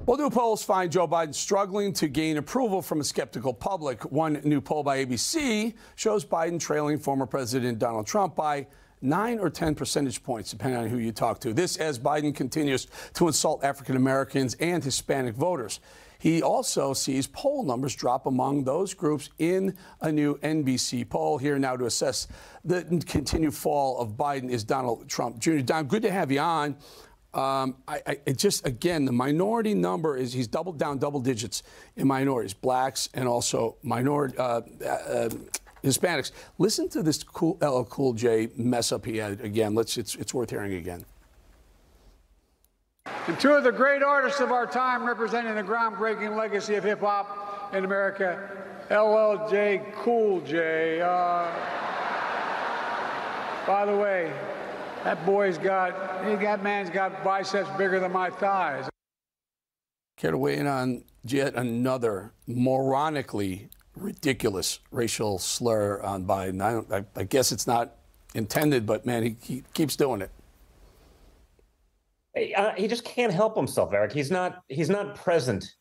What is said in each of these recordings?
Well, new polls find Joe Biden struggling to gain approval from a skeptical public. One new poll by ABC shows Biden trailing former President Donald Trump by 9 or 10 percentage points, depending on who you talk to. This as Biden continues to insult African Americans and Hispanic voters. He also sees poll numbers drop among those groups in a new NBC poll. Here now to assess the continued fall of Biden is Donald Trump Jr. Don, good to have you on. It just, again, the minority number is he's doubled down double digits in minorities, blacks and also minority Hispanics. Listen to this LL Cool J mess up he had again. It's worth hearing again. And two of the great artists of our time representing the groundbreaking legacy of hip hop in America, LL Cool J. By the way, that man's got biceps bigger than my thighs. Care to weigh in on yet another moronically ridiculous racial slur on Biden? I guess it's not intended, but man, he keeps doing it. He just can't help himself, Eric. He's not present.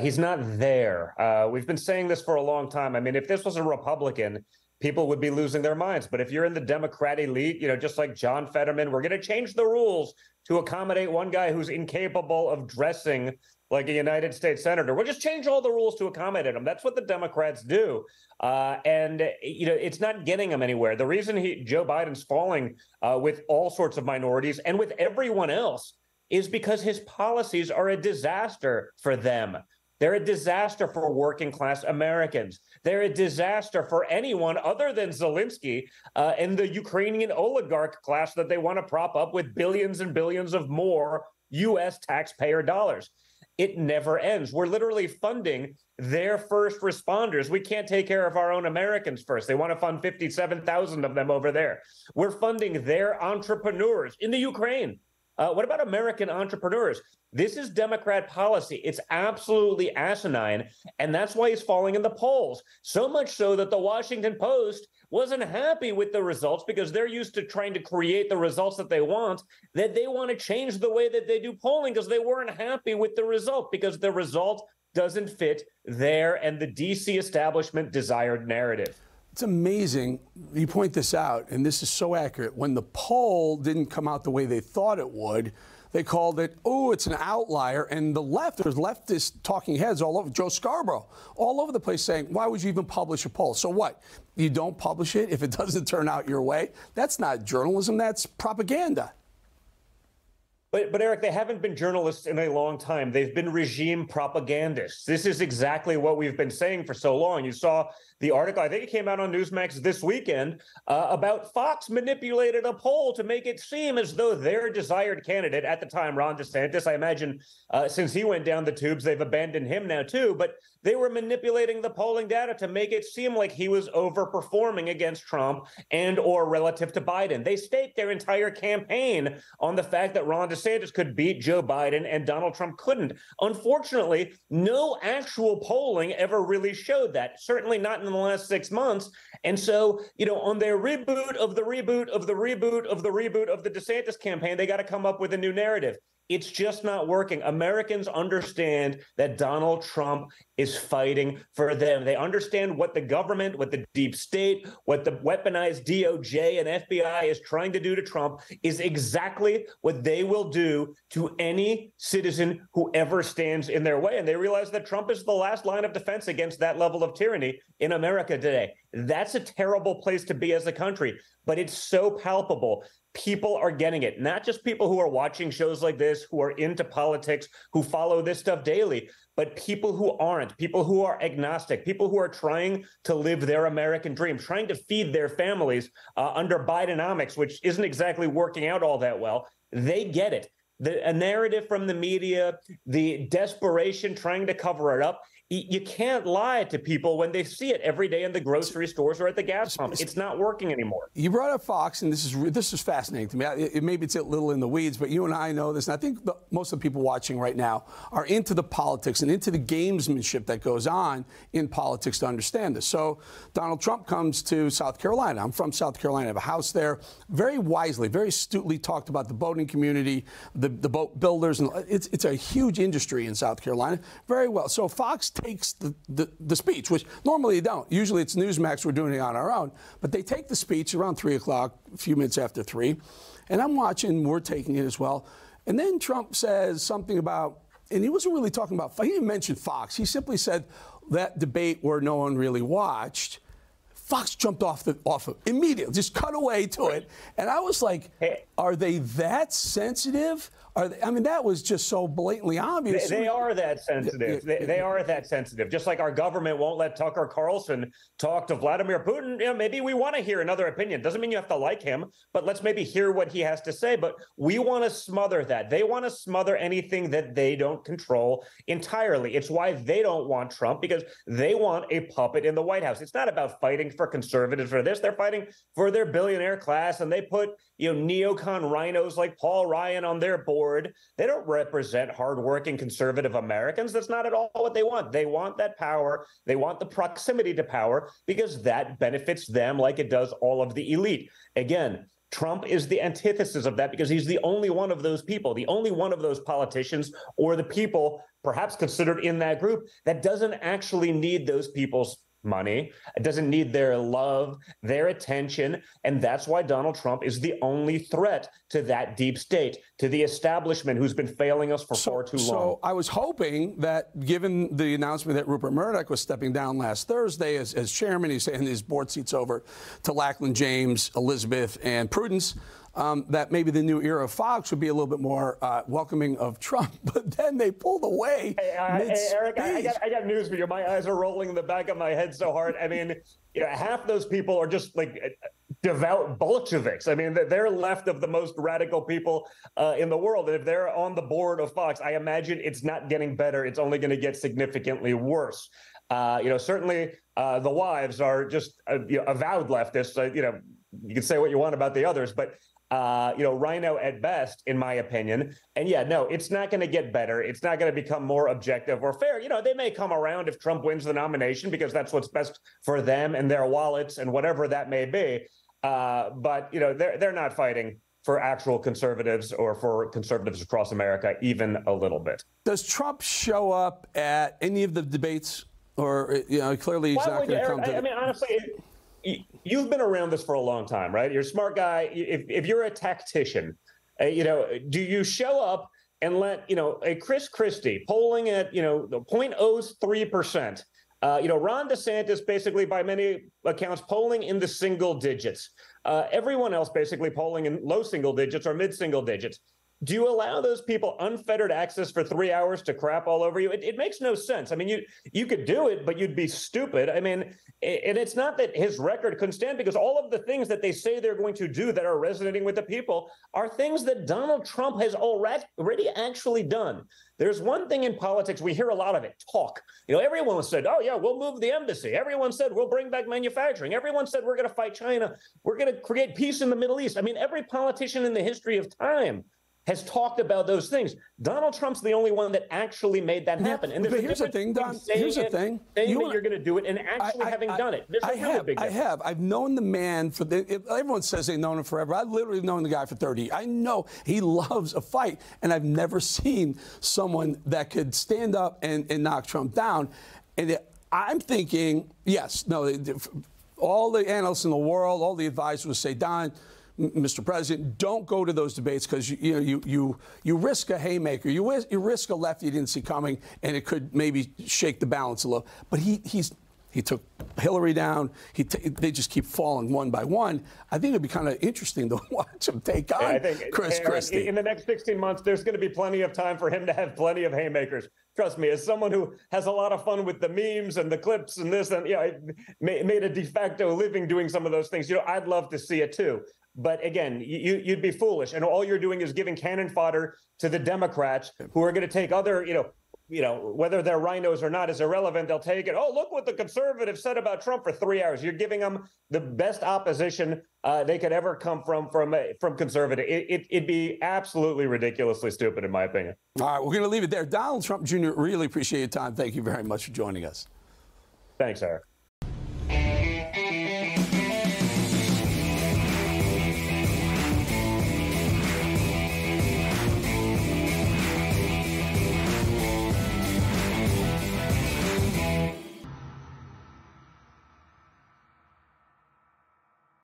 He's not there. We've been saying this for a long time. I mean, if this was a Republican, people would be losing their minds. But if you're in the Democrat elite, just like John Fetterman, we're going to change the rules to accommodate one guy who's incapable of dressing like a United States senator. We'll just change all the rules to accommodate him. That's what the Democrats do. And it's not getting him anywhere. The reason Joe Biden's falling with all sorts of minorities and with everyone else is because his policies are a disaster for them. They're a disaster for working class Americans. They're a disaster for anyone other than Zelensky and the Ukrainian oligarch class that they want to prop up with billions and billions of more U.S. taxpayer dollars. It never ends. We're literally funding their first responders. We can't take care of our own Americans first. They want to fund 57,000 of them over there. We're funding their entrepreneurs in the Ukraine. What about American entrepreneurs? This is Democrat policy. It's absolutely asinine, and that's why he's falling in the polls. So much so that the Washington Post wasn't happy with the results because they're used to trying to create the results that they want, that they want to change the way that they do polling because they weren't happy with the result because the result doesn't fit their and the D.C. establishment desired narrative. It's amazing you point this out, and this is so accurate. When the poll didn't come out the way they thought it would, they called it, oh, it's an outlier. And there's leftist talking heads all over, Joe Scarborough, all over the place saying, why would you even publish a poll? So what? You don't publish it if it doesn't turn out your way? That's not journalism, that's propaganda. But Eric, they haven't been journalists in a long time. They've been regime propagandists. This is exactly what we've been saying for so long. You saw the article, I think it came out on Newsmax this weekend, about Fox manipulated a poll to make it seem as though their desired candidate at the time, Ron DeSantis, I imagine since he went down the tubes, they've abandoned him now too, but they were manipulating the polling data to make it seem like he was overperforming against Trump and or relative to Biden. They staked their entire campaign on the fact that Ron DeSantis could beat Joe Biden and Donald Trump couldn't. Unfortunately, no actual polling ever really showed that, certainly not in the last 6 months. And so, on their reboot of the reboot of the reboot of the reboot of the DeSantis campaign, they got to come up with a new narrative. It's just not working. Americans understand that Donald Trump is fighting for them. They understand what the government, what the deep state, what the weaponized DOJ and FBI is trying to do to Trump is exactly what they will do to any citizen who ever stands in their way. And they realize that Trump is the last line of defense against that level of tyranny in America today. That's a terrible place to be as a country, but it's so palpable. People are getting it, not just people who are watching shows like this, who are into politics, who follow this stuff daily, but people who aren't, people who are agnostic, people who are trying to live their American dream, trying to feed their families under Bidenomics, which isn't exactly working out all that well. They get it. A narrative from the media, the desperation trying to cover it up. You can't lie to people when they see it every day in the grocery stores or at the gas pump. It's not working anymore. You brought up Fox, and this is fascinating to me. Maybe it's a little in the weeds, but you and I know this, and I think most of the people watching right now are into the politics and into the gamesmanship that goes on in politics to understand this. So Donald Trump comes to South Carolina. I'm from South Carolina. I have a house there. Very wisely, very astutely talked about the boating community, the boat builders, and it's a huge industry in South Carolina. Very well. So Fox takes the speech, which normally you don't. Usually it's Newsmax, we're doing it on our own. But they take the speech around 3 o'clock, a few minutes after 3. And I'm watching, we're taking it as well. And then Trump says something about, and he wasn't really talking about, he didn't mention Fox. He simply said that debate where no one really watched. Fox jumped off of immediately, just cut away to it. And I was like, are they that sensitive? I mean, that was just so blatantly obvious. They are that sensitive. They are that sensitive. Just like our government won't let Tucker Carlson talk to Vladimir Putin. You know, maybe we want to hear another opinion. Doesn't mean you have to like him, but let's maybe hear what he has to say. But we want to smother that. They want to smother anything that they don't control entirely. It's why they don't want Trump, because they want a puppet in the White House. It's not about fighting for conservatives for this. They're fighting for their billionaire class, and they put, you know, neocon rhinos like Paul Ryan on their board. They don't represent hardworking conservative Americans. That's not at all what they want. They want that power. They want the proximity to power because that benefits them like it does all of the elite. Again, Trump is the antithesis of that because he's the only one of those people, the only one of those politicians or the people perhaps considered in that group that doesn't actually need those people's money. It doesn't need their love, their attention. And that's why Donald Trump is the only threat to that deep state, to the establishment who's been failing us for far too long. So I was hoping that, given the announcement that Rupert Murdoch was stepping down last Thursday as chairman, he's handing his board seats over to Lachlan James, Elizabeth, and Prudence, that maybe the new era of Fox would be a little bit more welcoming of Trump. But then they pulled away. Hey, Eric, I got news for you. My eyes are rolling in the back of my head so hard. I mean, you know, half those people are just like devout Bolsheviks. I mean, they're left of the most radical people in the world. And if they're on the board of Fox, I imagine it's not getting better. It's only going to get significantly worse. You know, certainly the wives are just you know, avowed leftists. You know, you can say what you want about the others, but you know, RINO-at-best, in my opinion. And yeah, no, it's not going to get better. It's not going to become more objective or fair. You know, they may come around if Trump wins the nomination because that's what's best for them and their wallets and whatever that may be. But, you know, they're not fighting for actual conservatives or for conservatives across America, even a little bit. Does Trump show up at any of the debates? Or, you know, clearly he's not going to come to... I mean, honestly... You've been around this for a long time, right? You're a smart guy. If you're a tactician, you know, do you show up and let, you know, a Chris Christie polling at, you know, 0.03%, you know, Ron DeSantis basically by many accounts polling in the single digits, everyone else basically polling in low single digits or mid single digits. Do you allow those people unfettered access for 3 hours to crap all over you? It makes no sense. I mean, you could do it, but you'd be stupid. I mean, and it's not that his record couldn't stand, because all of the things that they say they're going to do that are resonating with the people are things that Donald Trump has already actually done. There's one thing in politics, we hear a lot of it, talk. You know, everyone said, oh, yeah, we'll move the embassy. Everyone said, we'll bring back manufacturing. Everyone said, we're going to fight China. We're going to create peace in the Middle East. I mean, every politician in the history of time has talked about those things. Donald Trump's the only one that actually made that happen. And but here's the thing, Don. Here's the thing. Saying that you're going to do it and actually having done it. I have. I've known the man for everyone says they've known him forever. I've literally known the guy for 30. I know he loves a fight, and I've never seen someone that could stand up and knock Trump down. And I'm thinking, yes, no, all the analysts in the world, all the advisors would say, Don, Mr. President, don't go to those debates because you risk a haymaker, you risk a left you didn't see coming, and it could maybe shake the balance a little. But he took Hillary down. They just keep falling one by one. I think it'd be kind of interesting to watch him take on Chris Christie. In the next 16 months, there's going to be plenty of time for him to have plenty of haymakers. Trust me, as someone who has a lot of fun with the memes and the clips and this, and you know, made a de facto living doing some of those things. You know, I'd love to see it too. But again, you'd be foolish, and all you're doing is giving cannon fodder to the Democrats, who are going to take other, you know, whether they're rhinos or not is irrelevant. They'll take it. Oh, look what the conservatives said about Trump for 3 hours. You're giving them the best opposition they could ever come from conservative. It'd be absolutely ridiculously stupid, in my opinion. All right, we're going to leave it there. Donald Trump Jr., really appreciate your time. Thank you very much for joining us. Thanks, Eric.